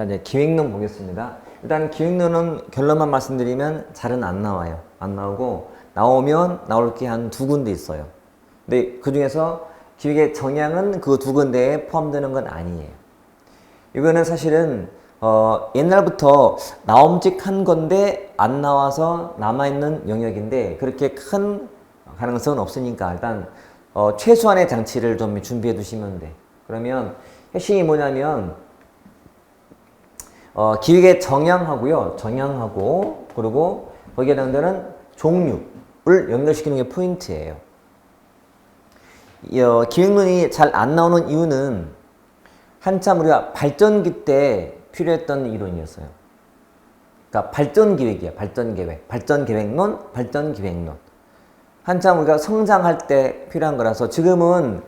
자, 이제 기획론 보겠습니다. 일단 기획론은 결론만 말씀드리면 잘은 안 나와요. 안 나오고 나오면 나올 게 한 두 군데 있어요. 근데 그 중에서 기획의 정향은 그 두 군데에 포함되는 건 아니에요. 이거는 사실은 옛날부터 나옴직한 건데 안 나와서 남아있는 영역인데 그렇게 큰 가능성은 없으니까 일단 최소한의 장치를 좀 준비해 두시면 돼. 그러면 핵심이 뭐냐면 기획의 정향하고요. 정향하고 그리고 거기에 해당되는 종류를 연결시키는 게 포인트예요. 기획론이 잘 안 나오는 이유는 한참 우리가 발전기 때 필요했던 이론이었어요. 그러니까 발전기획이야. 발전계획. 발전계획론, 발전기획론. 한참 우리가 성장할 때 필요한 거라서 지금은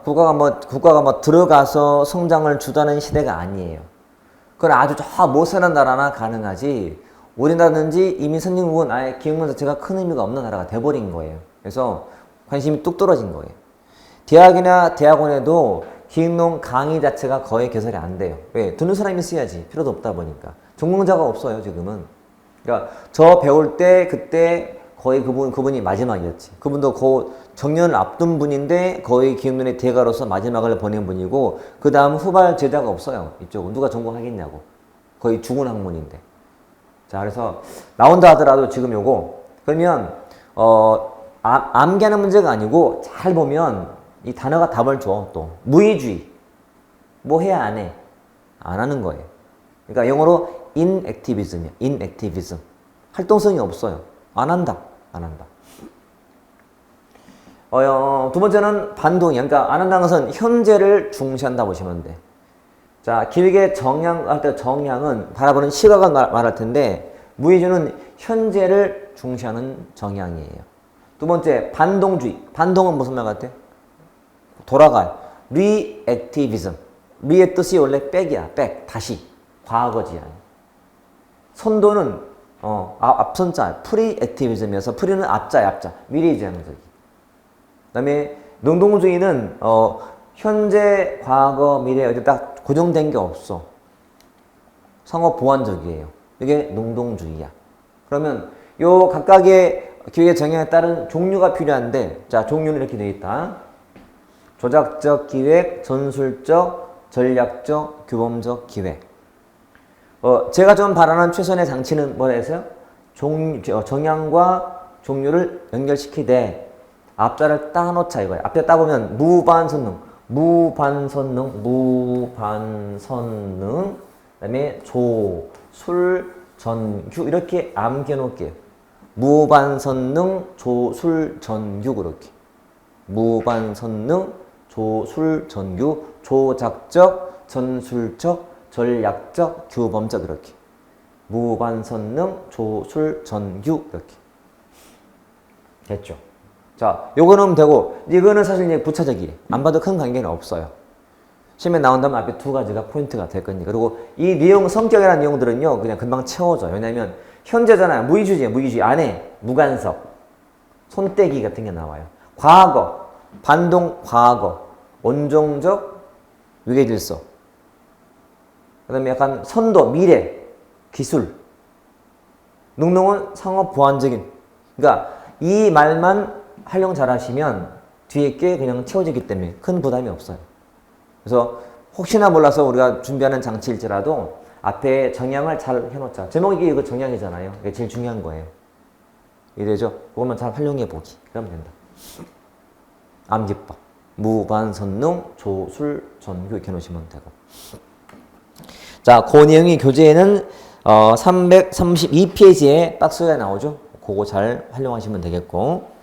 국가가 뭐 들어가서 성장을 주도하는 시대가 아니에요. 그건 아주 저 못사는 나라나 가능하지 우리나라든지 이미 선진국은 아예 기획론 자체가 큰 의미가 없는 나라가 돼버린 거예요. 그래서 관심이 뚝 떨어진 거예요. 대학이나 대학원에도 기획론 강의 자체가 거의 개설이 안 돼요. 왜? 듣는 사람이 써야지. 필요도 없다 보니까. 전공자가 없어요, 지금은. 그러니까 저 배울 때 그때 거의 그분이 마지막이었지. 그분도 그 정년을 앞둔 분인데 거의 기획론의 대가로서 마지막을 보낸 분이고 그 다음 후발 제자가 없어요. 이쪽은. 누가 전공하겠냐고. 거의 죽은 학문인데. 자, 그래서 나온다 하더라도 지금 요거 그러면 암기하는 문제가 아니고 잘 보면 이 단어가 답을 줘. 또 무의주의. 뭐 해야 안 해? 안 하는 거예요. 그러니까 영어로 inactivism이야. inactivism. 활동성이 없어요. 안 한다. 안 한다. 두 번째는 반동이야. 그러니까 안 한다는 것은 현재를 중시한다 보시면 돼. 자, 기획의 정향, 정향은 바라보는 시각을 말할 텐데 무의주는 현재를 중시하는 정향이에요. 두 번째, 반동주의. 반동은 무슨 말 같아? 돌아가요. reactivism. re의 뜻이 원래 백이야. 백. 다시. 과거지. 선도는 앞선자. 프리액티비즘이어서 프리는 앞자야. 앞자. 미래지향적이. 그 다음에 능동주의는 현재, 과거, 미래 어디 딱 고정된 게 없어. 상호 보완적이에요. 이게 능동주의야. 그러면 요 각각의 기획의 정향에 따른 종류가 필요한데 자, 종류는 이렇게 되어 있다. 조작적 기획, 전술적, 전략적, 규범적 기획. 제가 좀 바라는 최선의 장치는 뭐라 했어요? 정향과 종류를 연결시키되 앞자를 따놓자 이거예요. 앞에 따보면 무반선능, 그다음에 조, 술, 전규 이렇게 암겨 놓을게요. 무반선능, 조, 술, 전규 그렇게. 무반선능, 조, 술, 전규, 조작적, 전술적, 전략적, 규범적 이렇게. 무반선능, 조, 술, 전규 이렇게. 됐죠? 자, 요거 넣으면 되고 이거는 사실 이제 부차적이에요. 안 봐도 큰 관계는 없어요. 시험에 나온다면 앞에 두 가지가 포인트가 될 거니까. 그리고 이 내용, 성격이라는 내용들은요 그냥 금방 채워져요. 왜냐면 현재잖아요. 무의주지예요. 무의주의. 안에 무간섭, 손떼기 같은 게 나와요. 과거, 반동 과거, 원종적 위계질서. 그 다음에 약간 선도, 미래, 기술. 능동은 상호 보완적인. 그러니까 이 말만 활용 잘 하시면 뒤에 게 그냥 채워지기 때문에 큰 부담이 없어요. 그래서 혹시나 몰라서 우리가 준비하는 장치일지라도 앞에 정향을 잘 해놓자. 제목이 이거 정향이잖아요. 이게 제일 중요한 거예요. 이래죠? 그것만 잘 활용해 보기. 그러면 된다. 암기법. 무반선능, 조술, 전규 이렇게 놓으시면 되고. 자, 그 내용이 교재에는 332페이지에 박스에 나오죠. 그거 잘 활용하시면 되겠고.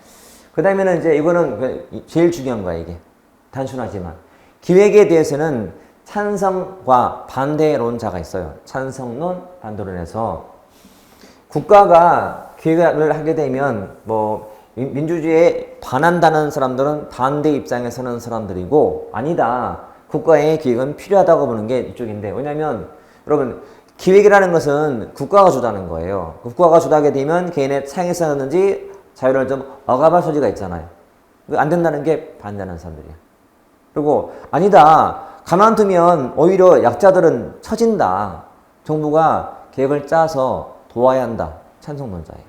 그 다음에는 이제 이거는 제일 중요한 거야, 이게. 단순하지만. 기획에 대해서는 찬성과 반대론자가 있어요. 찬성론, 반대론에서 국가가 기획을 하게 되면 뭐 민주주의에 반한다는 사람들은 반대 입장에 서는 사람들이고 아니다. 국가의 기획은 필요하다고 보는 게 이쪽인데 왜냐면 여러분 기획이라는 것은 국가가 주도하는 거예요. 국가가 주도하게 되면 개인의 창의성이라든지 자유를 좀 억압할 소지가 있잖아요. 안 된다는 게 반대하는 사람들이야. 그리고 아니다. 가만두면 오히려 약자들은 처진다. 정부가 계획을 짜서 도와야 한다. 찬성론자예요.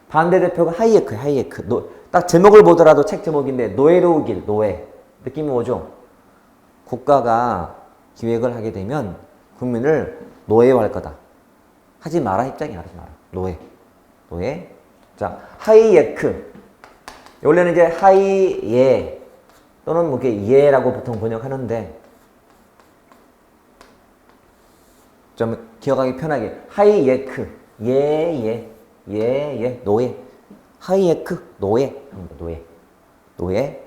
반대대표가 하이에크, 하이에크. 딱 제목을 보더라도 책 제목인데 노예로울 길, 노예. 느낌이 뭐죠? 국가가 기획을 하게 되면 국민을 노예화할 거다. 하지 마라 입장이 하지 마라. 노예. 노예. 자, 하이에크. 원래는 이제 하이예 또는 뭐 이렇게 예라고 보통 번역하는데 좀 기억하기 편하게 하이예크 예예 노예 하이예크 노예 노예 노예.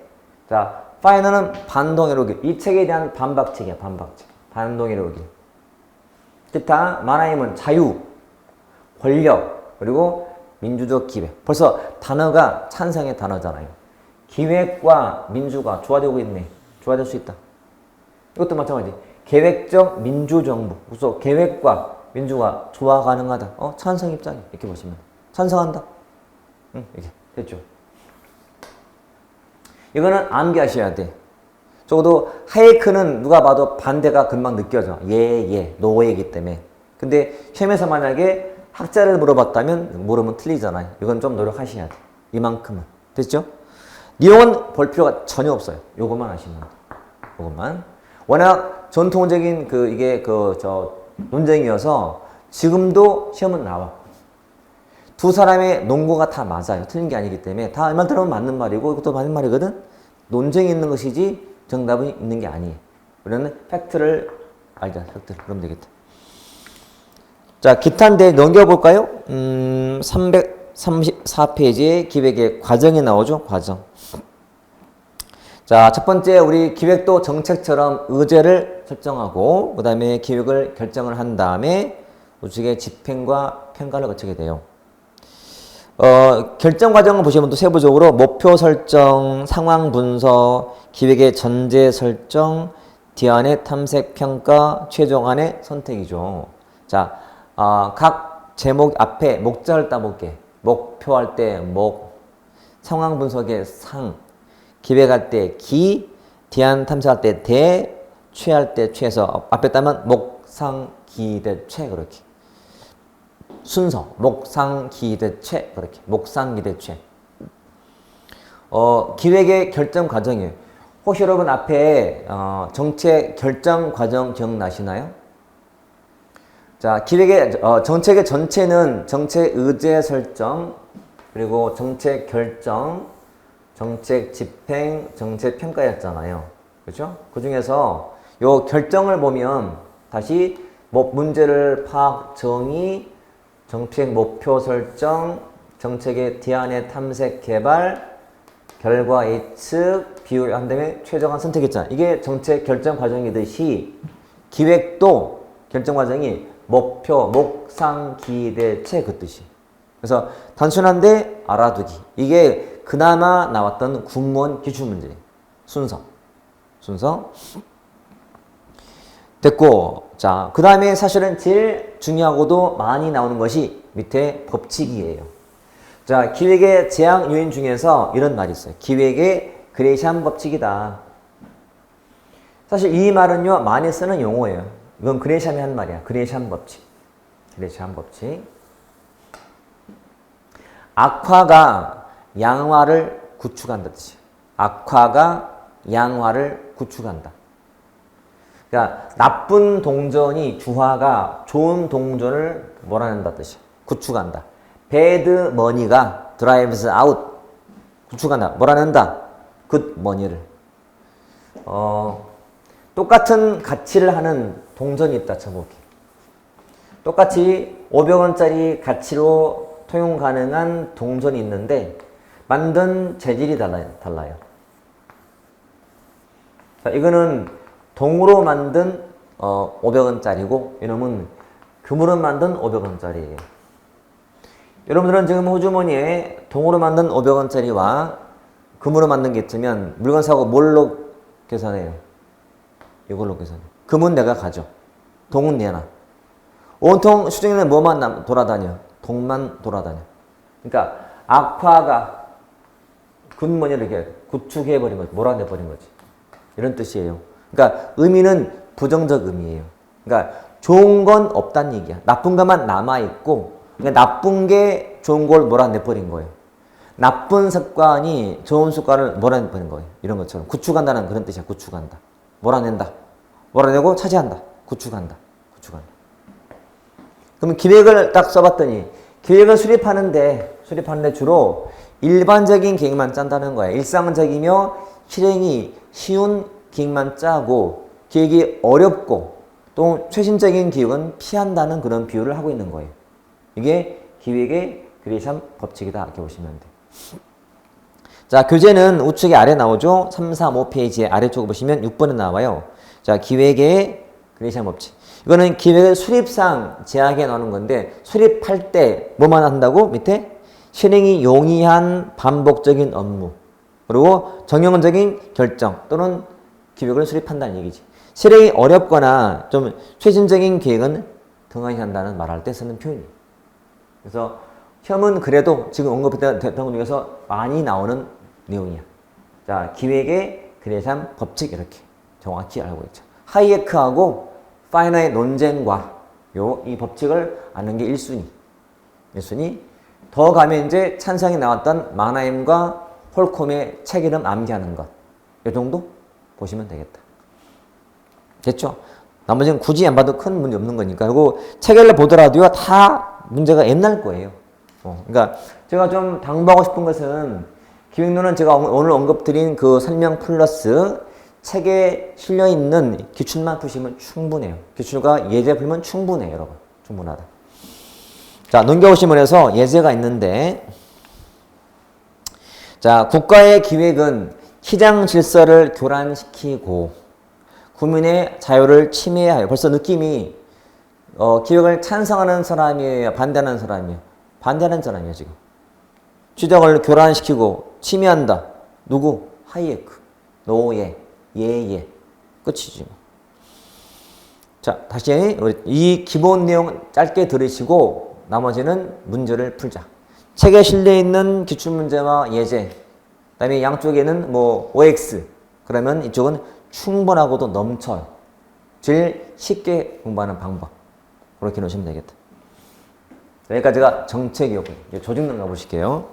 자, 파이너는 반동회로기. 이 책에 대한 반박책이야. 반박책. 반동회로기. 기타 마나임은 자유, 권력, 그리고 민주적 기획. 벌써 단어가 찬성의 단어잖아요. 기획과 민주가 조화되고 있네. 조화될 수 있다. 이것도 마찬가지. 계획적 민주정부. 그래서 계획과 민주가 조화 가능하다. 찬성 입장이 이렇게 보시면 찬성한다. 이렇게 됐죠. 이거는 암기하셔야 돼. 적어도 하이에크는 누가 봐도 반대가 금방 느껴져. 예, 노예이기 때문에. 근데 시험에서 만약에 학자를 물어봤다면 모르면 틀리잖아요. 이건 좀 노력하셔야 돼. 이만큼은. 됐죠? 내용은 볼 필요가 전혀 없어요. 요것만 하시면 돼. 요것만. 워낙 전통적인 논쟁이어서 지금도 시험은 나와. 두 사람의 논거가 다 맞아요. 틀린 게 아니기 때문에 다 말 들으면 맞는 말이고 이것도 맞는 말이거든. 논쟁이 있는 것이지 정답이 있는 게 아니에요. 우리는 팩트를 알자. 팩트를. 그러면 되겠다. 자, 기타인데 넘겨볼까요? 334페이지에 기획의 과정이 나오죠. 과정. 자, 첫 번째 우리 기획도 정책처럼 의제를 설정하고 그 다음에 기획을 결정을 한 다음에 우측에 집행과 평가를 거치게 돼요. 결정 과정을 보시면 또 세부적으로 목표 설정, 상황 분석, 기획의 전제 설정, 뒤안의 탐색 평가, 최종안의 선택이죠. 자, 각 제목 앞에 목자를 따볼게. 목표할 때 목, 상황 분석의 상, 기획할 때 기, 뒤안 탐색할 때 대, 최할 때 최서. 앞에 따면 목, 상, 기, 대, 최 그렇게. 순서 목상 기대 최 그렇게 목상 기대 최. 기획의 결정 과정이에요. 혹시 여러분 앞에 정책 결정 과정 기억나시나요? 자, 기획의 정책의 전체는 정책 의제 설정, 그리고 정책 결정, 정책 집행, 정책 평가였잖아요. 그렇죠? 그 중에서 요 결정을 보면 다시 문제를 파악, 정의, 정책 목표 설정, 정책의 뒤안의 탐색 개발, 결과 예측, 비율한 다음에 최종안 선택했잖아. 이게 정책 결정 과정이듯이 기획도 결정 과정이 목표, 목상, 기대, 채 그 뜻이. 그래서 단순한데 알아두기. 이게 그나마 나왔던 군무원 기출문제. 순서. 됐고, 자, 그 다음에 사실은 제일 중요하고도 많이 나오는 것이 밑에 법칙이에요. 자, 기획의 제약 요인 중에서 이런 말이 있어요. 기획의 그레이샴 법칙이다. 사실 이 말은요, 많이 쓰는 용어예요. 이건 그레이샴이 한 말이야. 그레이샴 법칙. 그레이샴 법칙. 악화가 양화를 구축한다 뜻이에요. 악화가 양화를 구축한다. 그러니까 나쁜 동전이 주화가 좋은 동전을 몰아낸다 뜻이야. 구축한다. bad money가 drives out. 구축한다. 몰아낸다. good money를. 똑같은 가치를 하는 동전이 있다 쳐볼게. 똑같이 500원짜리 가치로 통용 가능한 동전이 있는데 만든 재질이 달라요. 자, 이거는 동으로 만든 500원짜리고 이놈은 금으로 만든 500원짜리예요. 여러분들은 지금 호주머니에 동으로 만든 500원짜리와 금으로 만든 게 있으면 물건 사고 뭘로 계산해요? 이걸로 계산해. 금은 내가 가져. 동은 내놔. 온통 시중에는 뭐만 돌아다녀? 동만 돌아다녀. 그러니까 악화가 굿머니를 이렇게 구축해버린 거지. 몰아내버린 거지. 이런 뜻이에요. 그러니까 의미는 부정적 의미예요. 그러니까 좋은 건 없다는 얘기야. 나쁜 것만 남아있고, 그러니까 나쁜 게 좋은 걸 몰아내버린 거예요. 나쁜 습관이 좋은 습관을 몰아내버린 거예요. 이런 것처럼. 구축한다는 그런 뜻이야. 구축한다. 몰아낸다. 몰아내고 차지한다. 구축한다. 구축한다. 그럼 기획을 딱 써봤더니, 기획을 수립하는데 주로 일반적인 계획만 짠다는 거야. 일상적이며 실행이 쉬운 계획만 짜고, 계획이 어렵고, 또 최신적인 기획은 피한다는 그런 비유를 하고 있는 거예요. 이게 기획의 그레이샴 법칙이다. 이렇게 보시면 돼요. 자, 교재는 우측에 아래 나오죠. 3, 4, 5페이지의 아래쪽을 보시면 6번에 나와요. 자, 기획의 그레이샴 법칙. 이거는 기획의 수립상 제약에 나오는 건데, 수립할 때 뭐만 한다고? 밑에 실행이 용이한 반복적인 업무, 그리고 정형적인 결정 또는 기획을 수립한다는 얘기지. 실행이 어렵거나 좀 최신적인 계획은 등한시한다는 말할 때 쓰는 표현이에요. 그래서 시험은 그래도 지금 언급했던 것 중에서 많이 나오는 내용이야. 자, 기획의 그레이샴 법칙 이렇게 정확히 알고 있죠. 하이에크하고 파이너의 논쟁과 이 법칙을 아는 게 1순위. 1순위. 더 가면 이제 찬성이 나왔던 마나임과 홀콤의 책 이름 암기하는 것. 이 정도 보시면 되겠다. 됐죠? 나머지는 굳이 안 봐도 큰 문제 없는 거니까. 그리고 책을 보더라도요, 다 문제가 옛날 거예요. 그러니까 제가 좀 당부하고 싶은 것은 기획론은 제가 오늘 언급드린 그 설명 플러스 책에 실려있는 기출만 푸시면 충분해요. 기출과 예제 풀면 충분해요, 여러분. 충분하다. 자, 넘겨오시면 해서 예제가 있는데, 자, 국가의 기획은 시장 질서를 교란시키고 국민의 자유를 침해하여. 벌써 느낌이 기획을 찬성하는 사람이에요, 반대하는 사람이에요? 반대하는 사람이에요. 지금 시장을 교란시키고 침해한다. 누구? 하이에크, 노예, 예예. 끝이지. 자, 다시 이 기본 내용 짧게 들으시고 나머지는 문제를 풀자. 책에 실려있는 기출문제와 예제, 그 다음에 양쪽에는 뭐 OX, 그러면 이쪽은 충분하고도 넘쳐요. 제일 쉽게 공부하는 방법. 그렇게 놓으시면 되겠다. 여기까지가 정책이었고요. 이제 조직론 가보실게요.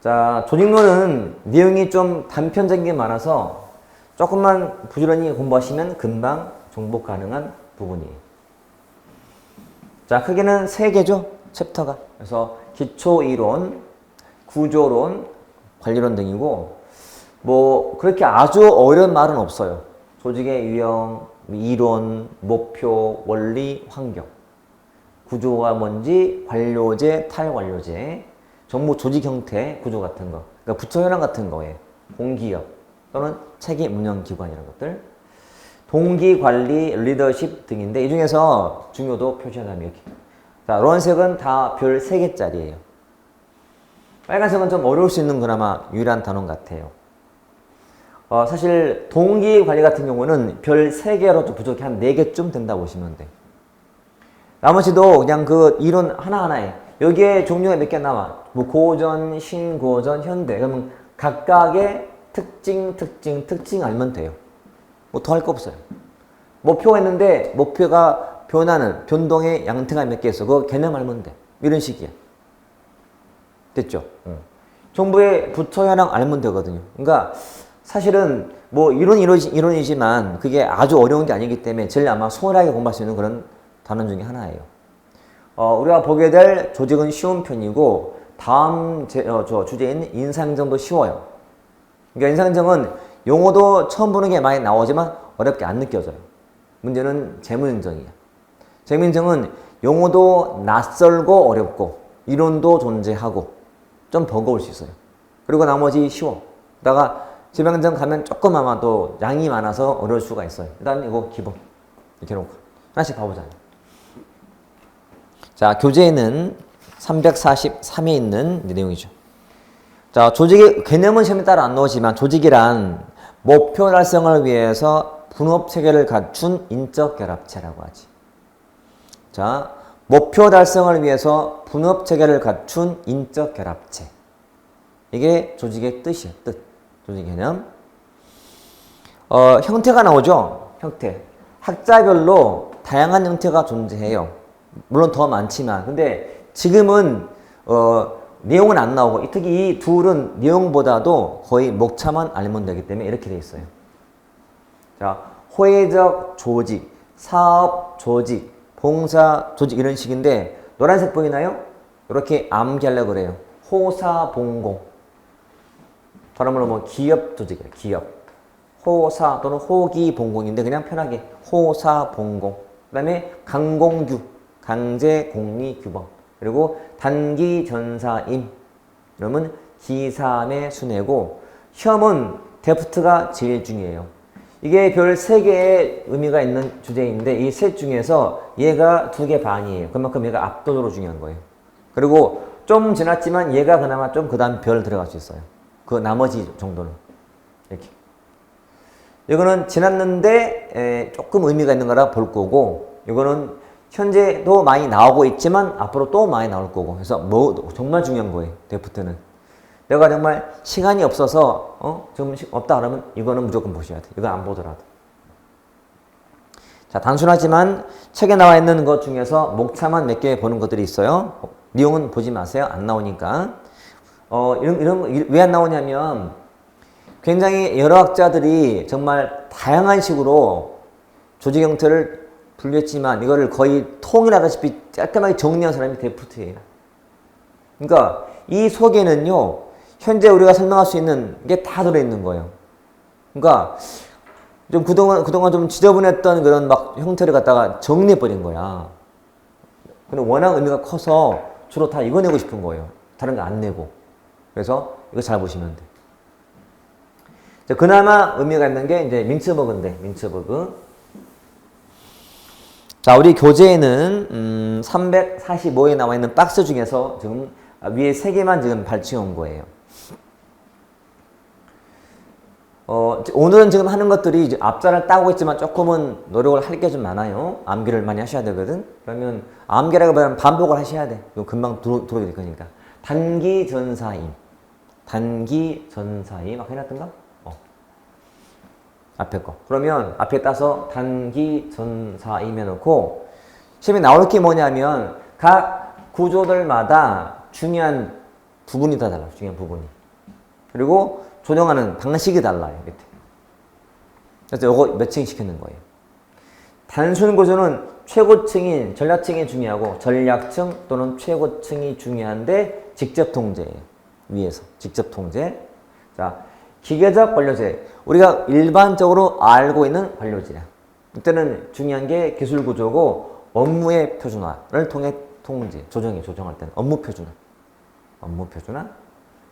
자, 조직론은 내용이 좀 단편적인 게 많아서 조금만 부지런히 공부하시면 금방 정복 가능한 부분이에요. 자, 크게는 3개죠. 챕터가. 그래서 기초이론, 구조론, 관리론 등이고, 뭐 그렇게 아주 어려운 말은 없어요. 조직의 유형, 이론, 목표, 원리, 환경, 구조가 뭔지, 관료제, 탈관료제, 정부 조직 형태, 구조 같은 거, 그러니까 부처 현황 같은 거에 공기업 또는 책임 운영 기관 이런 것들, 동기 관리, 리더십 등인데 이 중에서 중요도 표시하자면 이렇게. 자, 노란색은 다 별 3개짜리예요. 빨간색은 좀 어려울 수 있는 그나마 유일한 단원 같아요. 사실 동기 관리 같은 경우는 별 3개로도 부족해. 한 4개쯤 된다고 보시면 돼. 나머지도 그냥 그 이론 하나하나에 여기에 종류가 몇 개 나와. 뭐 고전, 신고전, 현대. 그러면 각각의 특징 알면 돼요. 뭐 더 할 거 없어요. 목표가 있는데 목표가 변하는 변동의 양태가 몇 개 있어. 그거 개념 알면 돼. 이런 식이야. 됐죠? 정부의 부처 현황 알면 되거든요. 그러니까 사실은 뭐 이론이지만 그게 아주 어려운 게 아니기 때문에 제일 아마 수월하게 공부할 수 있는 그런 단원 중에 하나예요. 우리가 보게 될 조직은 쉬운 편이고 다음 주제인 인사행정도 쉬워요. 그러니까 인사행정은 용어도 처음 보는 게 많이 나오지만 어렵게 안 느껴져요. 문제는 재무행정이야. 재무행정은 용어도 낯설고 어렵고 이론도 존재하고 좀 버거울 수 있어요. 그리고 나머지 쉬워. 그러다가 지방행정 가면 조금 아마 또 양이 많아서 어려울 수가 있어요. 일단 이거 기본 이렇게 놓고 하나씩 봐보자. 자, 교재에는 343에 있는 내용이죠. 자, 조직의 개념은 시험에 따라 안 나오지만 조직이란 목표 달성을 위해서 분업 체계를 갖춘 인적 결합체라고 하지. 자, 목표 달성을 위해서 분업 체계를 갖춘 인적 결합체. 이게 조직의 뜻이야, 뜻. 조직 개념. 형태가 나오죠. 형태. 학자별로 다양한 형태가 존재해요. 물론 더 많지만. 근데 지금은 내용은 안 나오고 특히 이 둘은 내용보다도 거의 목차만 알면 되기 때문에 이렇게 돼 있어요. 자, 호혜적 조직, 사업 조직, 봉사 조직 이런 식인데 노란색 보이나요? 이렇게 암기하려고 그래요. 호사봉공. 다른 말로 뭐 기업 조직이에요. 기업. 호사 또는 호기봉공인데 그냥 편하게 호사봉공. 그 다음에 강공규, 강제공리규범. 그리고 단기전사임. 그러면 기삼의 순회고 시험은 데프트가 제일 중요해요. 이게 별 3개의 의미가 있는 주제인데 이 셋 중에서 얘가 2개 반이에요. 그만큼 얘가 압도적으로 중요한 거예요. 그리고 좀 지났지만 얘가 그나마 좀 그 다음 별 들어갈 수 있어요. 그 나머지 정도는. 이렇게. 이거는 지났는데 조금 의미가 있는 거라 볼 거고 이거는 현재도 많이 나오고 있지만 앞으로 또 많이 나올 거고 그래서 뭐 정말 중요한 거예요. 데프트는. 내가 정말 시간이 없어서 지금 없다 그러면 이거는 무조건 보셔야 돼. 이거 안 보더라도. 자, 단순하지만 책에 나와 있는 것 중에서 목차만 몇 개 보는 것들이 있어요. 내용은 보지 마세요. 안 나오니까. 이런 왜 안 나오냐면 굉장히 여러 학자들이 정말 다양한 식으로 조직 형태를 분류했지만 이거를 거의 통일하다시피 깔끔하게 정리한 사람이 데프트예요. 그러니까 이 속에는요. 현재 우리가 설명할 수 있는 게 다 들어있는 거예요. 그러니까 좀 그동안 좀 지저분했던 그런 막 형태를 갖다가 정리해버린 거야. 근데 워낙 의미가 커서 주로 다 이거 내고 싶은 거예요. 다른 거 안 내고. 그래서 이거 잘 보시면 돼. 자, 그나마 의미가 있는 게 이제 민츠버그인데, 민츠버그. 자, 우리 교재에는 345에 나와 있는 박스 중에서 지금 위에 3개만 지금 발췌해 온 거예요. 오늘은 지금 하는 것들이 이제 앞자를 따고 있지만 조금은 노력을 할 게 좀 많아요. 암기를 많이 하셔야 되거든. 그러면 암기라기보다는 반복을 하셔야 돼. 이거 금방 들어오게 될 거니까. 단기전사임. 단기전사임. 막 해놨던가? 앞에 거. 그러면 앞에 따서 단기전사임 해놓고 시험에 나올 게 뭐냐면 각 구조들마다 중요한 부분이 다 달라요. 중요한 부분이. 그리고 조정하는 방식이 달라요. 밑에. 그래서 이거 몇 층 시키는 거예요. 단순 구조는 최고층인 전략층이 중요하고 전략층 또는 최고층이 중요한데 직접 통제예요. 위에서 직접 통제. 자, 기계적 관료제. 우리가 일반적으로 알고 있는 관료제야. 이때는 중요한 게 기술 구조고 업무의 표준화를 통해 통제, 조정할 때는 업무 표준화. 업무 표준화.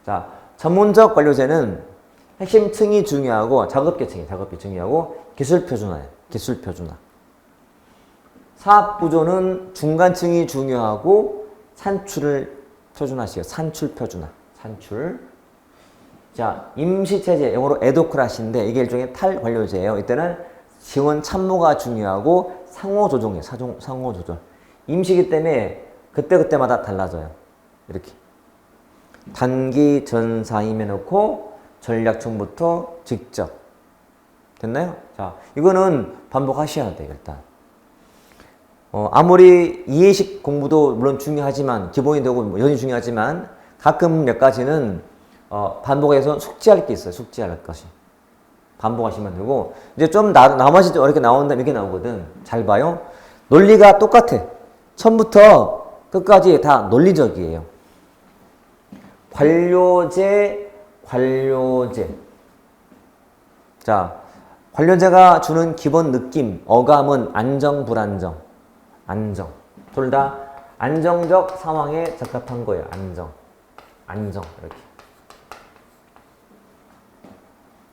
자, 전문적 관료제는 핵심 층이 중요하고 작업계 중요하고 기술 표준화예요. 기술 표준화. 사업 구조는 중간층이 중요하고 산출을 표준화시켜요. 산출 표준화. 산출. 자, 임시체제, 영어로 에도크라시인데 이게 일종의 탈관료제예요. 이때는 지원 참모가 중요하고 상호조정이에요. 상호조정. 임시기 때문에 그때그때마다 달라져요. 이렇게. 단기 전사임 해놓고 전략층부터 직접. 됐나요? 자, 이거는 반복하셔야 돼요, 일단. 아무리 이해식 공부도 물론 중요하지만, 기본이 되고 여전히 중요하지만, 가끔 몇 가지는, 반복해서 숙지할 게 있어요, 숙지할 것이. 반복하시면 되고, 이제 좀 나머지 좀 이렇게 나온다면 이렇게 나오거든. 잘 봐요. 논리가 똑같아. 처음부터 끝까지 다 논리적이에요. 관료제. 자, 관료제가 주는 기본 느낌, 어감은 안정, 불안정. 안정. 둘 다 안정적 상황에 적합한 거예요. 안정. 이렇게.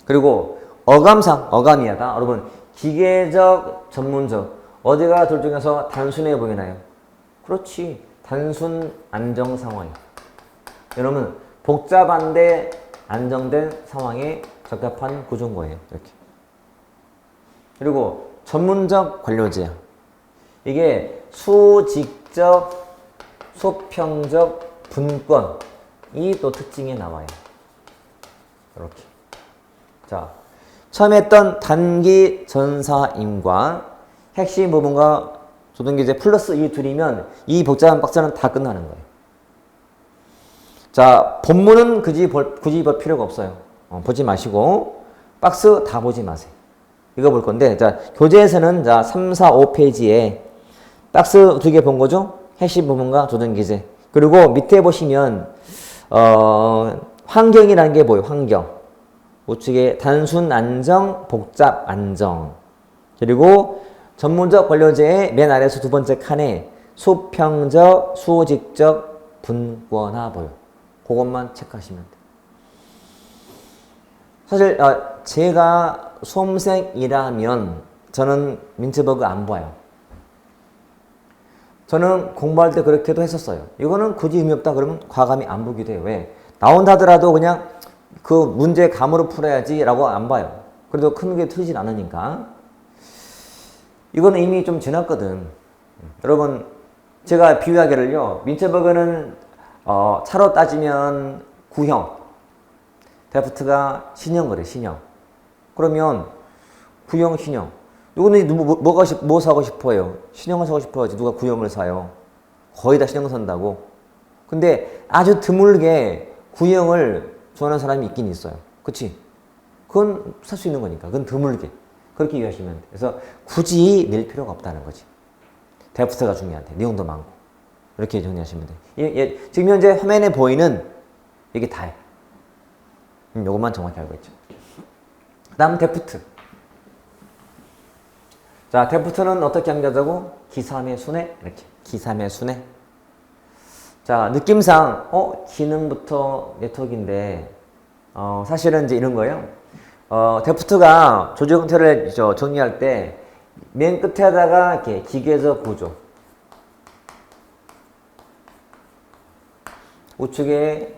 그리고 어감이야다. 여러분, 기계적, 전문적. 어디가 둘 중에서 단순해 보이나요? 그렇지. 단순 안정 상황. 여러분, 복잡한데 안정된 상황에 적합한 구조인 거예요. 이렇게. 그리고 전문적 관료제야. 이게 수직적, 수평적 분권이 또 특징에 나와요. 이렇게. 자, 처음에 했던 단기 전사임과 핵심 부분과 조동기제 플러스 이 둘이면 이 복잡한 박스는 다 끝나는 거예요. 자, 본문은 굳이 볼 필요가 없어요. 보지 마시고 박스 다 보지 마세요. 이거 볼 건데, 자, 교재에서는 자, 3, 4, 5페이지에 박스 두 개 본 거죠? 핵심 부분과 조동기제. 그리고 밑에 보시면 환경이라는 게 뭐예요? 환경. 우측에 단순 안정, 복잡 안정. 그리고 전문적 관료제의 맨 아래에서 두 번째 칸에 수평적, 수직적 분권화 보여. 그것만 체크하시면 돼요. 사실 제가 수험생이라면 저는 민트버그 안 봐요. 저는 공부할 때 그렇게도 했었어요. 이거는 굳이 의미 없다 그러면 과감히 안 보기도 해요. 왜? 나온다더라도 그냥 그 문제 감으로 풀어야지 라고 안 봐요. 그래도 큰 게 틀리진 않으니까. 이거는 이미 좀 지났거든. 여러분, 제가 비유하기를요. 민트버그는 차로 따지면 구형, 데프트가 신형 그래, 신형. 그러면 구형, 신형. 누구는 뭐 사고 싶어요? 신형을 사고 싶어야지. 누가 구형을 사요? 거의 다 신형 산다고. 근데 아주 드물게 구형을 좋아하는 사람이 있긴 있어요. 그치? 그건 살 수 있는 거니까. 그건 드물게. 그렇게 이해하시면 돼. 그래서 굳이 낼 필요가 없다는 거지. 데프트가 중요한데. 내용도 많고. 이렇게 정리하시면 돼. 지금 현재 화면에 보이는 이게 다예요. 요것만 정확히 알고 있죠. 그 다음 데프트. 자, 데프트는 어떻게 암기하자고? 기삼의 순회. 이렇게. 기삼의 순회. 자, 느낌상, 기능부터 네트워크인데, 사실은 이제 이런 거예요. 데프트가 조직 형태를 정리할 때, 맨 끝에다가 이렇게 기계적 구조. 우측에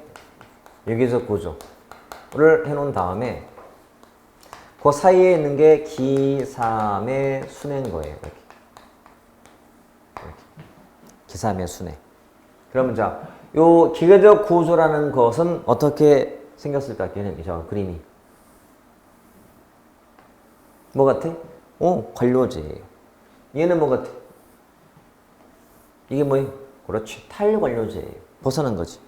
유기적 구조를 해놓은 다음에, 그 사이에 있는 게 기삼의 순회인 거예요. 이렇게. 기삼의 순회. 그러면 자, 요 기계적 구조라는 것은 어떻게 생겼을까? 그림이. 뭐 같아? 관료제예요. 얘는 뭐 같아? 이게 뭐예요? 그렇지. 탈관료제예요. 벗어난 거지.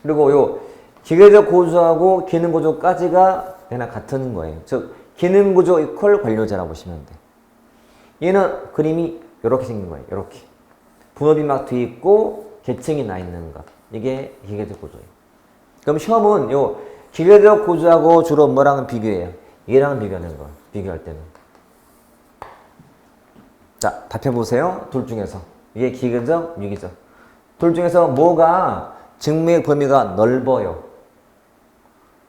그리고 요 기계적 구조하고 기능 구조까지가 얘나 같은 거예요. 즉 기능 구조 이퀄 관료제라고 보시면 돼. 얘는 그림이 이렇게 생긴 거예요. 이렇게 분업이 막 뒤에 있고 계층이 나 있는 것. 이게 기계적 구조예요. 그럼 시험은 요 기계적 구조하고 주로 뭐랑 비교해요? 얘랑 비교하는 거. 비교할 때는. 자, 답해 보세요. 둘 중에서 이게 기계적, 유기적. 둘 중에서 뭐가 직무의 범위가 넓어요?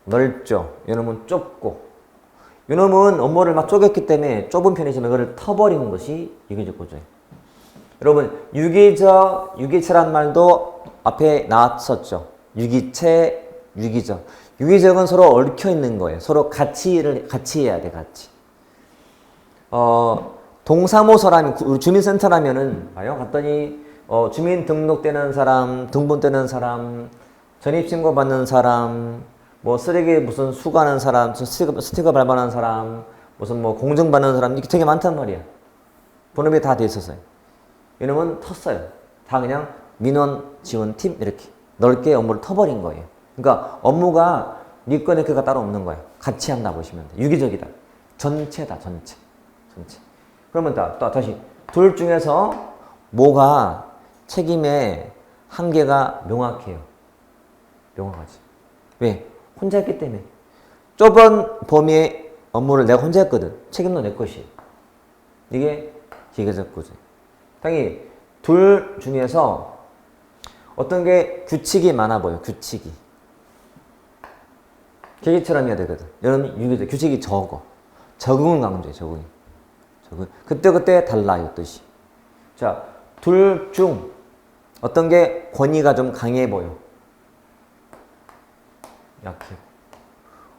넓죠. 이놈은 좁고. 이놈은 업무를 막 쪼갰기 때문에 좁은 편이지만 이거를 터버리는 것이 유기적 구조예요. 여러분, 유기체란 말도 앞에 나왔었죠. 유기체, 유기적. 유기적은 서로 얽혀 있는 거예요. 서로 같이 해야 돼, 같이. 동사무소라면, 주민센터라면은, 봐요. 갔더니, 주민 등록되는 사람, 등본되는 사람, 전입신고 받는 사람, 뭐 쓰레기 무슨 수거하는 사람, 스티커 발반하는 사람, 무슨 뭐 공증 받는 사람, 이게 되게 많단 말이야. 번호비 다 돼 있었어요. 이놈은 텄어요. 다 그냥 민원 지원팀 이렇게 넓게 업무를 터버린 거예요. 그러니까 업무가 니꺼 내꺼가 따로 없는 거예요. 같이 한다 보시면 돼. 유기적이다. 전체다, 전체. 그러면 다시 둘 중에서 뭐가 책임의 한계가 명확해요. 명확하지. 왜? 혼자 했기 때문에. 좁은 범위의 업무를 내가 혼자 했거든. 책임도 내 것이. 이게 기계적 구조. 당연히 둘 중에서 어떤 게 규칙이 많아 보여. 규칙이. 계기처럼 해야 되거든. 이런 유기적 규칙이 적어. 적응을 강조해. 적응. 그때 달라 이 뜻이. 자, 둘 중 어떤 게 권위가 좀 강해 보여. 약해.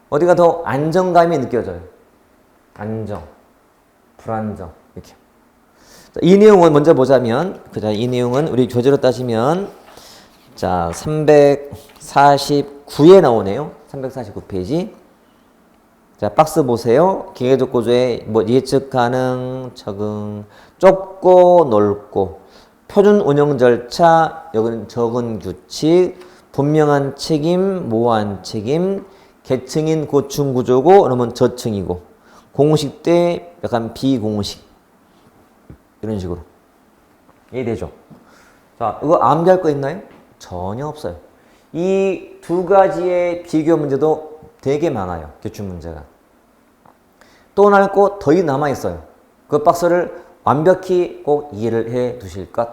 어디가 더 안정감이 느껴져요. 안정, 불안정 이렇게. 자, 이 내용은 먼저 보자면, 이 내용은 우리 교재로 따지면 자 349에 나오네요. 349페이지. 자, 박스 보세요. 기계적 구조에 뭐 예측 가능, 적응, 좁고 넓고, 표준 운영 절차, 여기는 적은 규칙, 분명한 책임, 모호한 책임, 계층인 고층 구조고, 그러면 저층이고, 공식 대 약간 비공식. 이런 식으로. 이해되죠? 자, 이거 암기할 거 있나요? 전혀 없어요. 이 두 가지의 비교 문제도 되게 많아요. 기출 문제가. 또 나올 거 더 남아있어요. 그 박스를 완벽히 꼭 이해를 해 두실 것.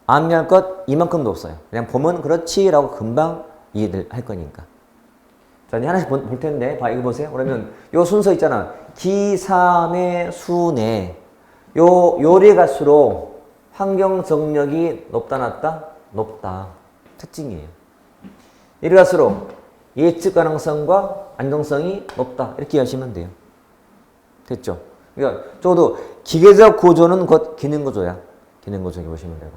암기할 것 이만큼도 없어요. 그냥 보면 그렇지라고 금방 이해를 할 거니까. 자, 이제 하나씩 볼 텐데, 이거 보세요. 그러면 요 순서 있잖아. 기삼의 순에 요래 갈수록 환경 정력이 높다, 낮다? 높다. 특징이에요. 이래 갈수록 예측 가능성과 안정성이 높다. 이렇게 하시면 돼요. 됐죠? 그러니까 적어도 기계적 구조는 곧 기능 구조야. 기능 구조 보시면 되고.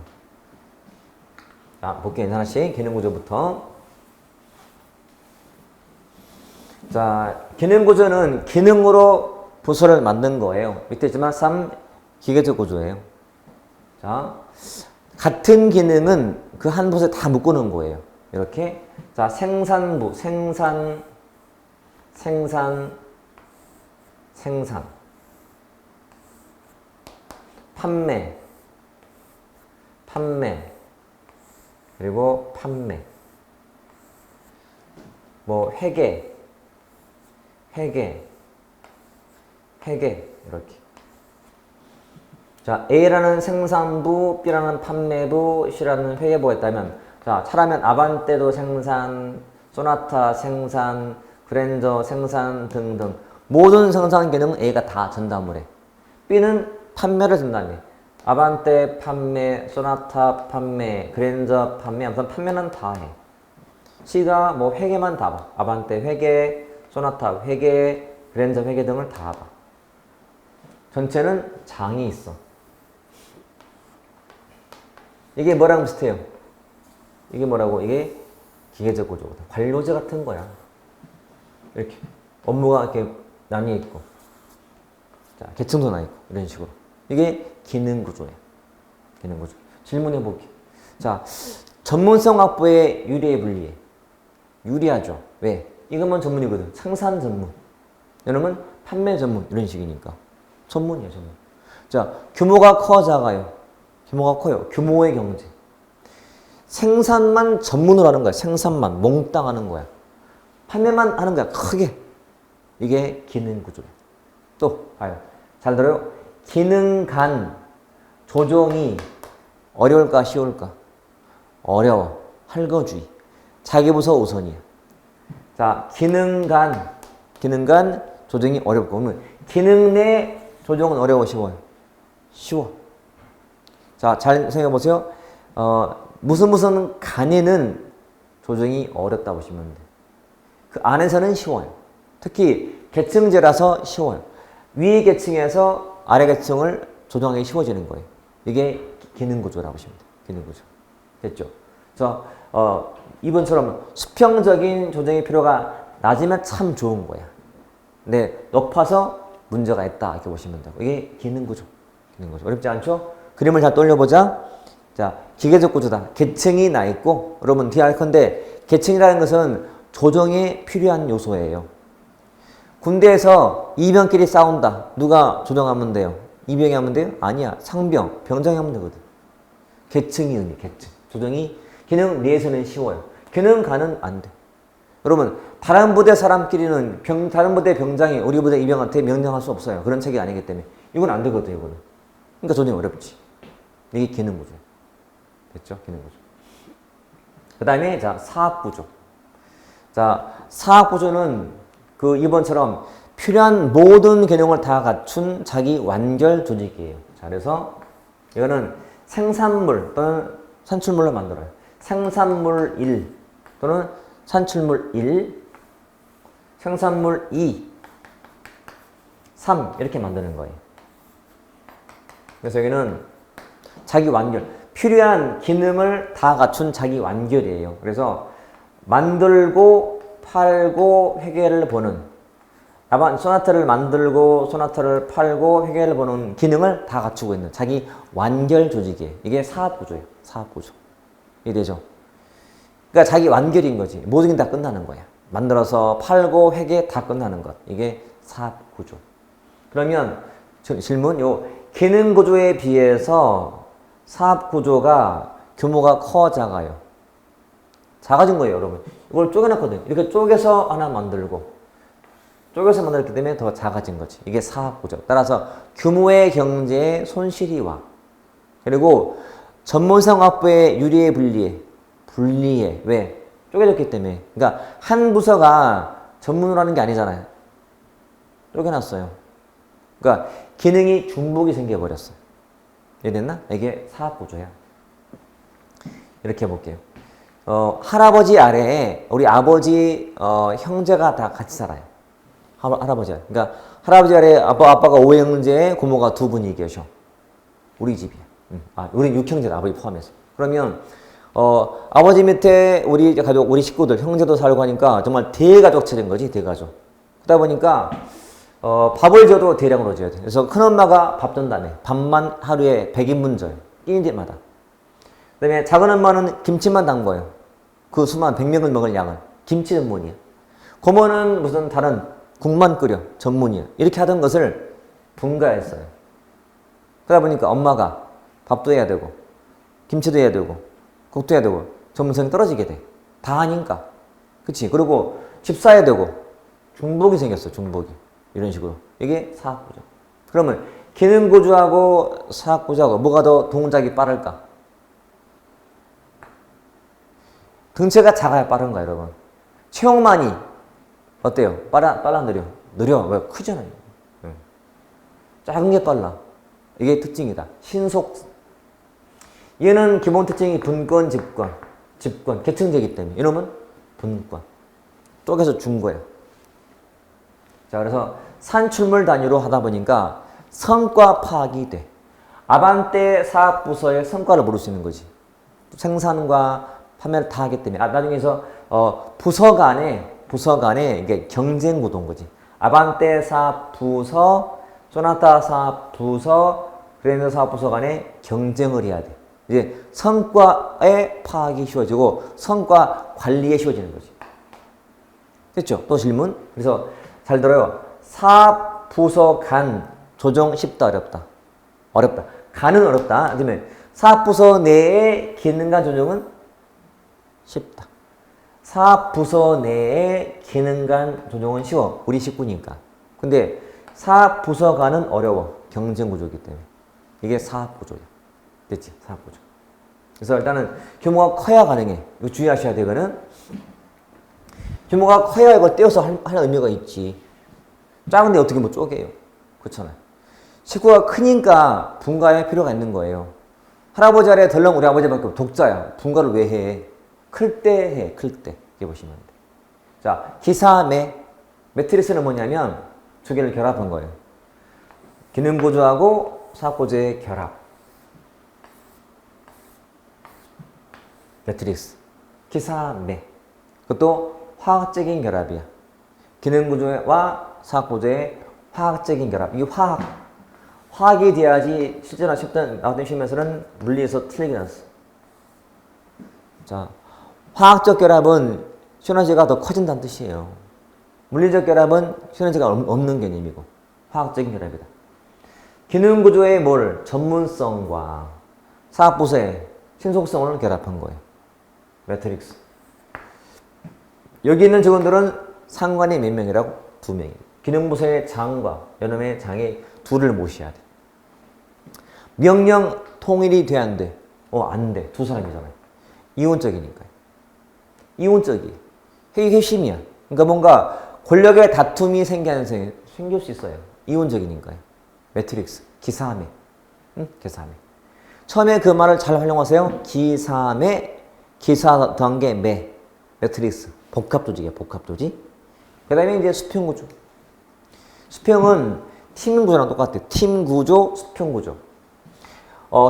자, 볼게요. 하나씩 기능 구조부터. 자, 기능 구조는 기능으로 부서를 만든 거예요. 밑에 있지만 3 기계적 구조예요. 자, 같은 기능은 그 한 부서에 다 묶어놓은 거예요. 이렇게. 자, 생산부, 생산. 판매. 그리고 판매. 뭐, 회계. 이렇게. 자, A라는 생산부, B라는 판매부, C라는 회계부가 있다면, 자, 차라면 아반떼도 생산, 소나타 생산, 그랜저 생산 등등 모든 생산 기능은 A가 다 전담을 해. B는 판매를 전담해. 아반떼 판매, 소나타 판매, 그랜저 판매, 아무튼 판매는 다 해. C가 뭐 회계만 다 봐. 아반떼 회계, 소나타 회계, 그랜저 회계 등을 다 봐. 전체는 장이 있어. 이게 뭐랑 비슷해요? 이게 뭐라고? 이게 기계적 구조거든. 관료제 같은 거야. 이렇게 업무가 이렇게 나뉘어 있고, 자, 계층도 나뉘어 있고, 이런 식으로. 이게 기능 구조예요. 기능 구조. 질문해 볼게. 자, 전문성 확보에 유리해, 불리해? 유리하죠. 왜? 이것만 전문이거든. 생산 전문. 이러면 판매 전문. 이런 식이니까. 전문이에요, 전문. 자, 규모가 커, 작아요? 규모가 커요. 규모의 경제. 생산만 전문으로 하는 거야. 생산만. 몽땅 하는 거야. 판매만 하는 거야. 크게. 이게 기능 구조예요. 또, 봐요. 잘 들어요. 기능 간 조정이 어려울까, 쉬울까? 어려워. 할거주의. 자기 부서 우선이야. 자, 기능 간 조정이 어렵고, 그러면 기능 내 조정은 어려워, 쉬워요? 쉬워. 자, 잘 생각해 보세요. 무슨 간에는 조정이 어렵다 보시면 돼. 그 안에서는 쉬워요. 특히 계층제라서 쉬워요. 위 계층에서 아래 계층을 조정하기 쉬워지는 거예요. 이게 기능 구조라고 보시면 돼요. 기능 구조. 됐죠? 그래서 이번처럼 수평적인 조정의 필요가 낮으면 참 좋은 거야. 근데 높아서 문제가 있다 이렇게 보시면 돼요. 이게 기능 구조. 기능 구조. 어렵지 않죠? 그림을 잘 떠올려보자. 자, 기계적 구조다. 계층이 나 있고, 여러분 뒤에 할 건데, 계층이라는 것은 조정에 필요한 요소예요. 군대에서 이병끼리 싸운다. 누가 조정하면 돼요? 이병이 하면 돼요? 아니야. 상병, 병장이 하면 되거든. 계층이 의미, 계층. 조정이 기능 내에서는 쉬워요. 기능 가는 안 돼. 여러분, 다른 부대 사람끼리는 다른 부대 병장이 우리 부대 이병한테 명령할 수 없어요. 그런 책이 아니기 때문에. 이건 안 되거든, 이거는. 그러니까 조정이 어렵지. 이게 기능 구조. 됐죠? 기능 구조. 그 다음에, 자, 사업 구조. 자, 사업 구조는 그 이번처럼 필요한 모든 기능을 다 갖춘 자기 완결 조직이에요. 자, 그래서 이거는 생산물 또는 산출물로 만들어요. 생산물 1 또는 산출물 1, 생산물 2, 3 이렇게 만드는 거예요. 그래서 여기는 자기 완결, 필요한 기능을 다 갖춘 자기 완결이에요. 그래서 만들고 팔고 회계를 보는 소나타를 만들고 소나타를 팔고 회계를 보는 기능을 다 갖추고 있는 자기 완결 조직이에요. 이게 사업구조예요. 사업구조. 이래죠. 그러니까 자기 완결인 거지. 모든 게 다 끝나는 거야. 만들어서 팔고 회계 다 끝나는 것. 이게 사업구조. 그러면 질문, 요 기능구조에 비해서 사업구조가 규모가 커 작아요? 작아진 거예요, 여러분. 이걸 쪼개놨거든요. 이렇게 쪼개서 하나 만들고 쪼개서 만들었기 때문에 더 작아진 거지. 이게 사업구조. 따라서 규모의 경제에 손실이 와. 그리고 전문상업부의 유리에 불리해. 왜? 쪼개졌기 때문에. 그러니까 한 부서가 전문으로 하는 게 아니잖아요. 쪼개놨어요. 그러니까 기능이 중복이 생겨버렸어요. 이해됐나? 이게 사업구조야. 이렇게 해볼게요. 할아버지 아래에 우리 아버지 형제가 다 같이 살아요. 할아버지 아래. 그러니까 할아버지 아래 아빠가 5형제, 고모가 2분이 계셔. 우리 집이야. 우리 6형제다. 아버지 포함해서. 그러면 아버지 밑에 우리 가족, 우리 식구들, 형제도 살고 하니까 정말 대가족처럼 거지, 대가족. 그러다 보니까 밥을 줘도 대량으로 줘야 돼. 그래서 큰엄마가 밥 준다며. 밥만 하루에 100인분 줘요. 1인제마다. 그 다음에 작은엄마는 김치만 담궈요. 그 수만 100명을 먹을 양은. 김치 전문이야. 고모는 무슨 다른 국만 끓여. 전문이야. 이렇게 하던 것을 분가했어요. 그러다 보니까 엄마가 밥도 해야 되고, 김치도 해야 되고, 국도 해야 되고, 전문성이 떨어지게 돼. 다 하니까. 그치? 그리고 집 사야 되고, 중복이 생겼어, 중복이. 이런 식으로. 이게 사업구조. 그러면 기능구조하고 사업구조하고 뭐가 더 동작이 빠를까? 등체가 작아야 빠른가, 여러분? 체형만이 어때요? 빨라, 느려? 느려. 왜? 크잖아요. 작은 게 빨라. 이게 특징이다. 신속. 얘는 기본 특징이 분권, 집권, 계층제이기 때문에. 이놈은 분권. 쪼개서 준 거예요. 자, 그래서 산출물 단위로 하다 보니까 성과 파악이 돼. 아반떼 사업부서의 성과를 모를 수 있는 거지. 생산과 판매를 다 하기 때문에. 나중에서 부서 간에 이게 경쟁 구도인 거지. 아반떼 사업부서, 소나타 사업부서, 그랜드 사업부서 간에 경쟁을 해야 돼. 이제 성과의 파악이 쉬워지고 성과 관리에 쉬워지는 거지. 됐죠? 또 질문? 그래서 잘 들어요. 사업부서 간 조정 쉽다, 어렵다? 어렵다. 간은 어렵다. 그다음에 사업부서 내의 기능 간 조정은 쉽다. 사업부서 내의 기능 간 조정은 쉬워. 우리 식구니까. 근데 사업부서 간은 어려워. 경쟁 구조이기 때문에. 이게 사업구조야. 됐지? 사업구조. 그래서 일단은 규모가 커야 가능해. 이거 주의하셔야 되거든. 규모가 커야 이걸 떼어서 할 의미가 있지. 작은데 어떻게 뭐 쪼개요. 그렇잖아요. 식구가 크니까 분가할 필요가 있는 거예요. 할아버지 아래 덜렁 우리 아버지밖에 독자야. 분가를 왜 해? 클 때 해. 클 때. 이렇게 보시면 돼. 자, 매트리스는 뭐냐면 두 개를 결합한 거예요. 기능구조하고 사업구조의 결합. 매트릭스. 기사매. 그것도 화학적인 결합이야. 기능구조와 사업구조의 화학적인 결합. 이 화학이 돼야지 실제로 나왔던 시험에서는 물리에서 틀리게 나왔어. 자, 화학적 결합은 시너지가 더 커진다는 뜻이에요. 물리적 결합은 시너지가 없는 개념이고 화학적인 결합이다. 기능구조의 전문성과 사업부서의 신속성을 결합한 거예요. 매트릭스. 여기 있는 직원들은 상관이 몇 명이라고? 2명이에요. 기능부서의 장과 연음의 장이 둘을 모셔야 돼. 명령 통일이 돼, 안 돼? 안 돼. 두 사람이잖아요. 이혼적이니까요. 이혼적이. 이게 핵심이야. 그러니까 뭔가 권력의 다툼이 생길 수 있어요. 이혼적이니까요. 매트릭스. 기사매. 기사매. 처음에 그 말을 잘 활용하세요. 기사매, 기사 더한 게 매트릭스. 복합조직이야, 복합조직. 그 다음에 이제 수평구조. 수평은 팀구조랑 똑같아요. 팀구조, 수평구조.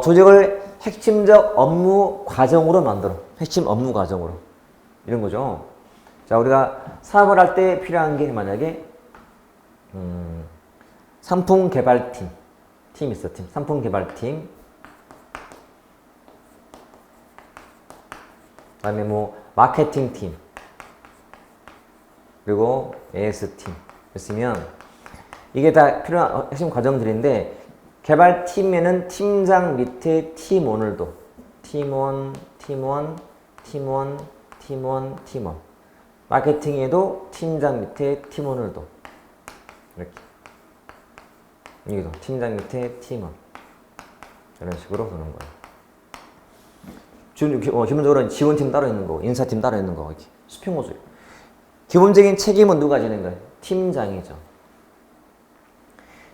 조직을 핵심적 업무 과정으로 만들어. 핵심 업무 과정으로. 이런 거죠. 자, 우리가 사업을 할 때 필요한 게 만약에 상품 개발팀. 팀 있어, 팀. 상품 개발팀. 그 다음에 뭐, 마케팅 팀. 그리고 AS팀. 있으면, 이게 다 필요한 핵심 과정들인데, 개발팀에는 팀장 밑에 팀원을 둬. 팀원. 마케팅에도 팀장 밑에 팀원을 둬. 이렇게. 여기도 팀장 밑에 팀원. 이런 식으로 두는 거예요. 기본적으로 지원팀 따로 있는 거, 인사팀 따로 있는 거, 이렇게. 수평호수. 기본적인 책임은 누가 지는 거예요? 팀장이죠.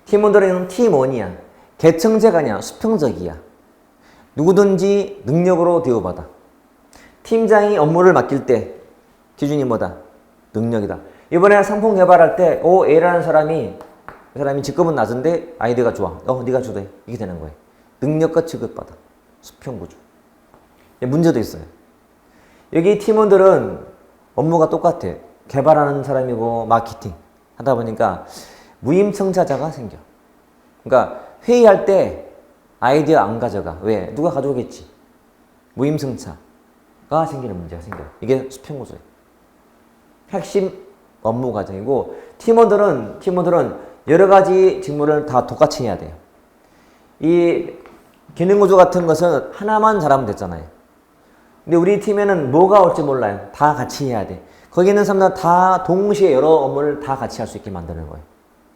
팀원들은 팀원이야. 계층제가 아니야. 수평적이야. 누구든지 능력으로 대우받아. 팀장이 업무를 맡길 때 기준이 뭐다? 능력이다. 이번에 상품 개발할 때 A라는 사람이 이 사람이 직급은 낮은데 아이디어가 좋아. 네가 주도해. 이게 되는 거예요. 능력과 취급받아. 수평구조. 문제도 있어요. 여기 팀원들은 업무가 똑같아. 개발하는 사람이고 마케팅 하다 보니까 무임승차자가 생겨. 그러니까 회의할 때 아이디어 안 가져가. 왜? 누가 가져오겠지. 무임승차가 생기는 문제가 생겨요. 이게 수평구조예요. 핵심 업무 과정이고 팀원들은 여러 가지 직무를 다 똑같이 해야 돼요. 이 기능구조 같은 것은 하나만 잘하면 됐잖아요. 근데 우리 팀에는 뭐가 올지 몰라요. 다 같이 해야 돼. 거기 있는 사람들 다 동시에 여러 업무를 다 같이 할 수 있게 만드는 거예요.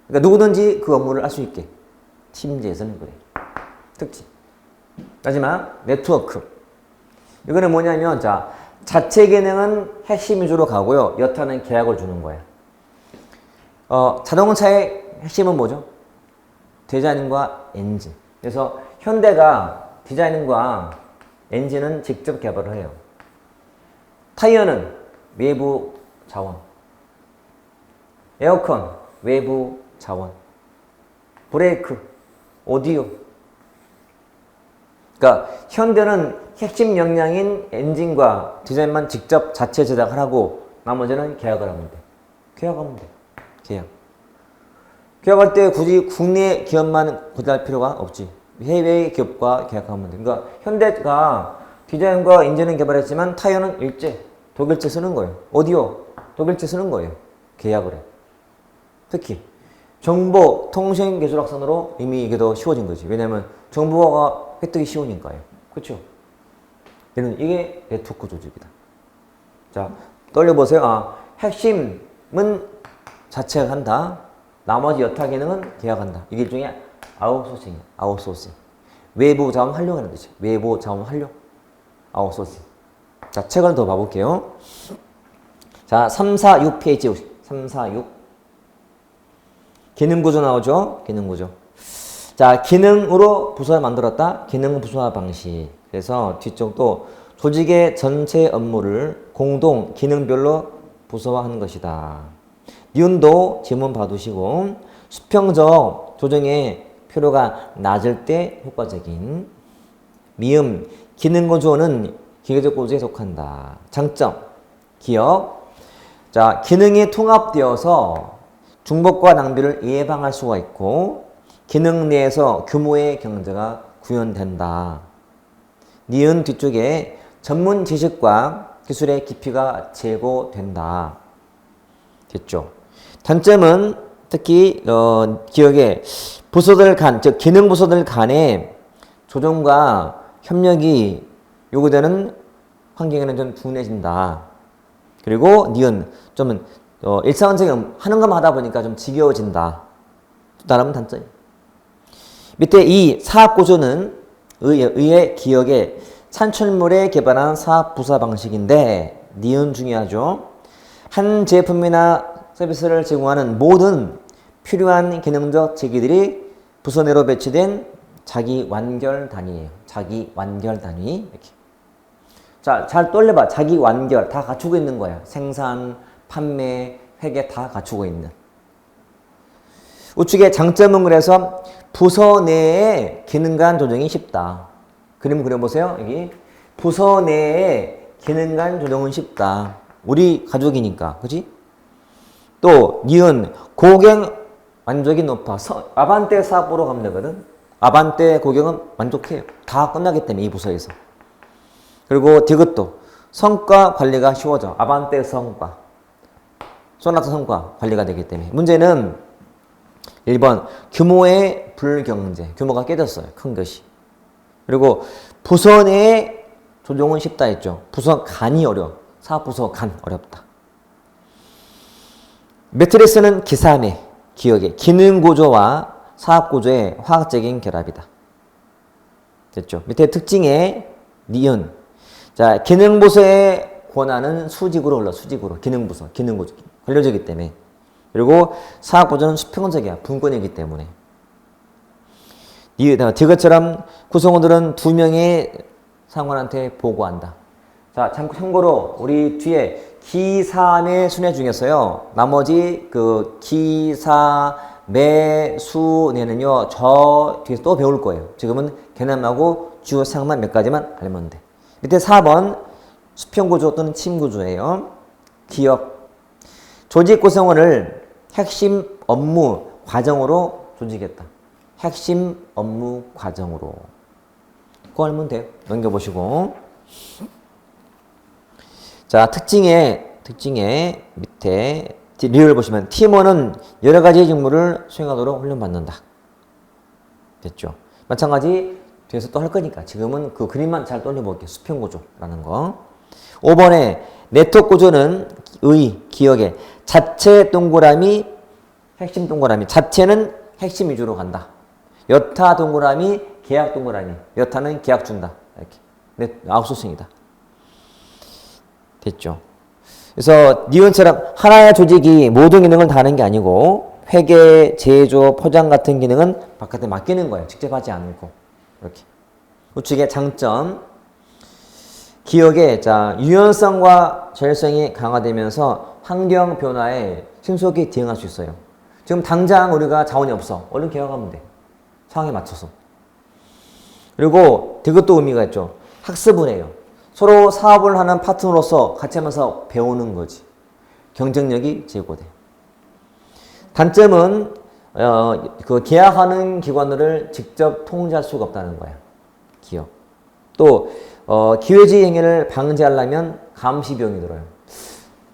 그러니까 누구든지 그 업무를 할 수 있게. 팀제에서는 그래. 특징. 마지막 네트워크. 이거는 뭐냐면 자체 기능은 핵심 위주로 가고요. 여타는 계약을 주는 거예요. 자동차의 핵심은 뭐죠? 디자인과 엔진. 그래서 현대가 디자인과 엔진은 직접 개발을 해요. 타이어는 외부 자원. 에어컨 외부 자원. 브레이크, 오디오. 그러니까 현대는 핵심 역량인 엔진과 디자인만 직접 자체 제작을 하고 나머지는 계약을 하면 돼. 계약하면 돼. 계약할 때 굳이 국내 기업만 고려할 필요가 없지. 해외 기업과 계약하면 돼. 그러니까 현대가 디자인과 엔진은 개발했지만 타이어는 일제, 독일제 쓰는 거예요. 오디오, 독일제 쓰는 거예요. 계약을 해. 특히 정보, 통신 기술 확산으로 이미 이게 더 쉬워진 거지. 왜냐면 정보가 획득이 쉬우니까요. 그렇죠? 이게 네트워크 조직이다. 자, 떠올려보세요. 핵심은 자체가 한다. 나머지 여타 기능은 계약한다. 이게 일종의 아웃소싱이야. 아웃소싱. 외부 자원 활용하는 뜻이야. 외부 자원 활용. 아웃소싱. 자, 책을 더 봐볼게요. 자, 3, 4, 6페이지. 3, 4, 6. 기능구조 나오죠? 기능구조. 자, 기능으로 부서를 만들었다. 기능 부서화 방식. 그래서 뒤쪽도 조직의 전체 업무를 공동 기능별로 부서화하는 것이다. 니은도 지문 봐두시고 수평적 조정의 필요가 낮을 때 효과적인. 미음 기능구조는 기계적 구조에 속한다. 장점 기억. 자, 기능이 통합되어서 중복과 낭비를 예방할 수가 있고 기능 내에서 규모의 경제가 구현된다. 니은 뒤쪽에 전문 지식과 기술의 깊이가 제고된다. 됐죠? 단점은 특히 기억에 부서들 간, 즉 기능 부서들 간의 조정과 협력이 요구되는 환경에는 좀 둔해진다. 그리고 니은 좀 일상적인 하는 것만 하다 보니까 좀 지겨워진다. 또 다른 단점이. 밑에 이 사업구조는 의의 기억에 산출물에 개발한 사업 부서 방식인데 니은 중요하죠. 한 제품이나 서비스를 제공하는 모든 필요한 기능적 제기들이 부서 내로 배치된 자기 완결 단위예요. 자기 완결 단위. 이렇게. 자, 잘 떠올려봐. 자기 완결 다 갖추고 있는 거야. 생산, 판매, 회계 다 갖추고 있는. 우측의 장점은 그래서 부서 내에 기능 간 조정이 쉽다. 그림 그려보세요. 여기 부서 내에 기능 간 조정은 쉽다. 우리 가족이니까, 그지? 또 니은 고객 만족이 높아. 아반떼 사업 보러 가면 되거든. 아반떼 고객은 만족해요. 다 끝나기 때문에 이 부서에서. 그리고 디귿도 성과 관리가 쉬워져. 아반떼 성과. 소나타 성과 관리가 되기 때문에. 문제는 1번 규모의 불경제. 규모가 깨졌어요. 큰 것이. 그리고 부서 내의 조정은 쉽다 했죠. 부서 간이 어려워. 사업부서 간 어렵다. 매트리스는 기사매, 기억의 기능구조와 사업구조의 화학적인 결합이다. 됐죠? 밑에 특징의 니은. 자, 기능부서의 권한은 수직으로 흘러, 수직으로. 기능부서, 기능구조. 관료적이기 때문에. 그리고 사업구조는 수평적이야. 분권이기 때문에. 디귿처럼 구성원들은 2명의 상관한테 보고한다. 자, 참고로 우리 뒤에 기사매 순회 중에서요. 나머지 그 기사, 매, 수, 내는요. 저 뒤에서 또 배울 거예요. 지금은 개념하고 주요 사항만 몇 가지만 알면 돼. 밑에 4번 수평구조 또는 침구조예요. 기억. 조직 구성원을 핵심 업무 과정으로 조직했다. 핵심 업무 과정으로. 그거 알면 돼요. 넘겨보시고. 자, 특징의 밑에 리얼 보시면 팀원은 여러 가지 직무를 수행하도록 훈련받는다. 됐죠? 마찬가지 뒤에서 또 할 거니까 지금은 그 그림만 잘 떠올려볼게요. 수평구조라는 거. 5번에 네트워크 구조는 기억에 자체 동그라미, 핵심 동그라미. 자체는 핵심 위주로 간다. 여타 동그라미, 계약 동그라미. 여타는 계약 준다. 이렇게. 아웃소싱이다. 됐죠. 그래서 니은처럼 하나의 조직이 모든 기능을 다 하는 게 아니고 회계, 제조, 포장 같은 기능은 바깥에 맡기는 거예요. 직접 하지 않고. 이렇게. 우측의 장점. 기억의 유연성과 저열성이 강화되면서 환경 변화에 신속히 대응할 수 있어요. 지금 당장 우리가 자원이 없어. 얼른 개혁하면 돼. 상황에 맞춰서. 그리고 이것도 의미가 있죠. 학습을 해요. 서로 사업을 하는 파트너로서 같이 하면서 배우는 거지. 경쟁력이 제고돼. 단점은 그 계약하는 기관들을 직접 통제할 수가 없다는 거야. 기업. 또 기회주의 행위를 방지하려면 감시 비용이 들어요.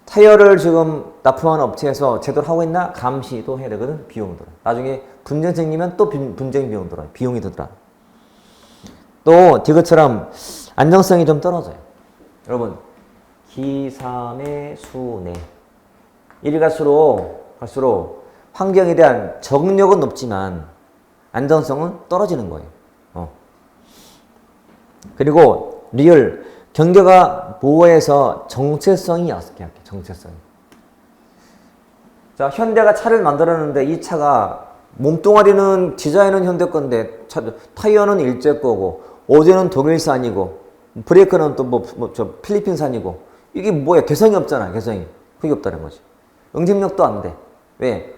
타이어를 지금 납품하는 업체에서 제대로 하고 있나 감시도 해야 되거든. 비용 들어. 나중에 분쟁 생기면 또 분쟁 비용 들어. 비용이 들더라. 또 디귿처럼 안정성이 좀 떨어져요. 여러분, 기삼의 수내. 이리 갈수록 환경에 대한 적응력은 높지만 안정성은 떨어지는 거예요. 그리고 리얼, 경계가 모호해서 정체성이 약해. 정체성이. 자, 현대가 차를 만들었는데 이 차가 몸뚱아리는 디자인은 현대 건데 타이어는 일제 거고 오제는 독일산이고 브레이크는 또 필리핀산이고 이게 뭐야? 개성이 없잖아. 개성이. 그게 없다는 거지. 응집력도 안 돼. 왜?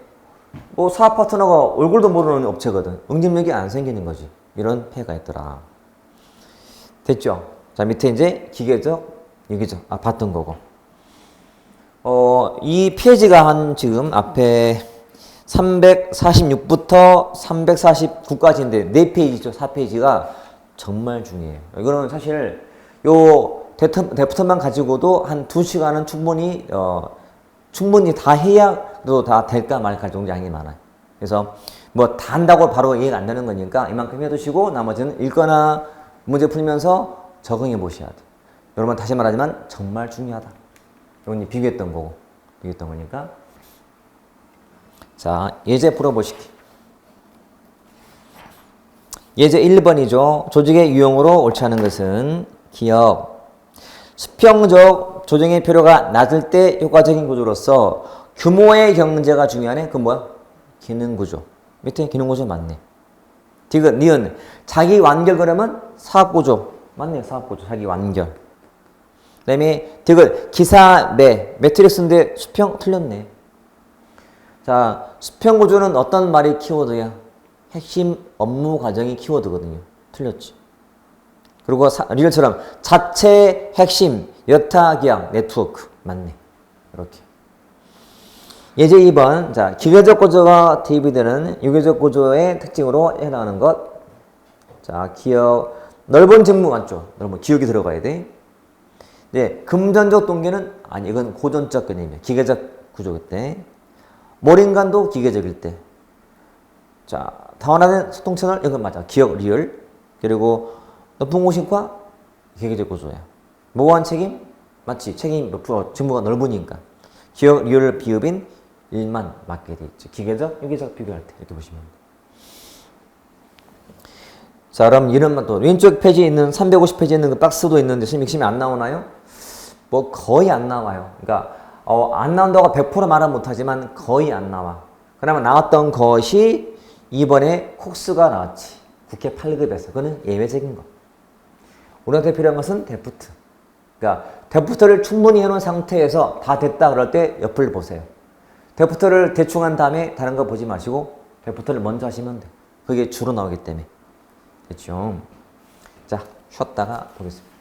사업 파트너가 얼굴도 모르는 업체거든. 응집력이 안 생기는 거지. 이런 폐해가 있더라. 됐죠? 자, 밑에 이제 기계적, 유기적. 봤던 거고. 이 페이지가 지금 앞에 346부터 349까지인데 4페이지죠. 4페이지가 정말 중요해요. 이거는 사실 요 데프터만 가지고도 한 2시간은 충분히 다 해야 다 될까 말까 정도 양이 많아요. 그래서 다 한다고 바로 이해가 안 되는 거니까 이만큼 해두시고 나머지는 읽거나 문제 풀면서 적응해 보셔야 돼. 여러분 다시 말하지만 정말 중요하다. 이건 비교했던 거니까. 자, 예제 풀어보실게요. 예제 1번이죠. 조직의 유형으로 옳지 않은 것은 기억. 수평적 조정의 필요가 낮을 때 효과적인 구조로서 규모의 경제가 중요하네. 그건 뭐야? 기능구조. 밑에 기능구조 맞네. 디귿, 니은. 자기 완결 그러면 사업구조. 맞네요. 사업구조. 자기 완결. 그 다음에 디귿, 기사, 매트릭스인데 수평 틀렸네. 자, 수평구조는 어떤 말이 키워드야? 핵심 업무 과정이 키워드거든요. 틀렸지. 그리고 리얼처럼 자체 핵심, 여타 기약, 네트워크. 맞네. 이렇게. 예제 2번. 자, 기계적 구조가 대입이 되는 유기적 구조의 특징으로 해당하는 것. 자, 기억. 넓은 직무 맞죠? 넓은 기억이 들어가야 돼. 네, 금전적 동기는 아니, 이건 고전적 개념이에요. 기계적 구조일 때. 몰인간도 기계적일 때. 자, 다원화된 소통 채널, 이건 맞아. 기억, 리얼. 그리고 높은 공식화, 기계적 구조야. 모호한 책임, 맞지? 책임 몇 프로, 직무가 넓으니까. 기억, 리얼, 비읍인 일만 맞게 돼 있죠. 기계적, 유기적 비교할 때 이렇게 보시면 돼요. 자, 그럼 이런 또 왼쪽 페이지에 있는 350페이지에 있는 그 박스도 있는데 선생님 핵심이 안 나오나요? 뭐 거의 안 나와요. 그러니까 안 나온다고 100% 말은 못하지만 거의 안 나와. 그러면 나왔던 것이 이번에 콕스가 나왔지. 국회 8급에서. 그거는 예외적인 거. 우리한테 필요한 것은 데프트. 그러니까 데프트를 충분히 해놓은 상태에서 다 됐다 그럴 때 옆을 보세요. 데프트를 대충 한 다음에 다른 거 보지 마시고 데프트를 먼저 하시면 돼요. 그게 주로 나오기 때문에. 됐죠? 자, 쉬었다가 보겠습니다.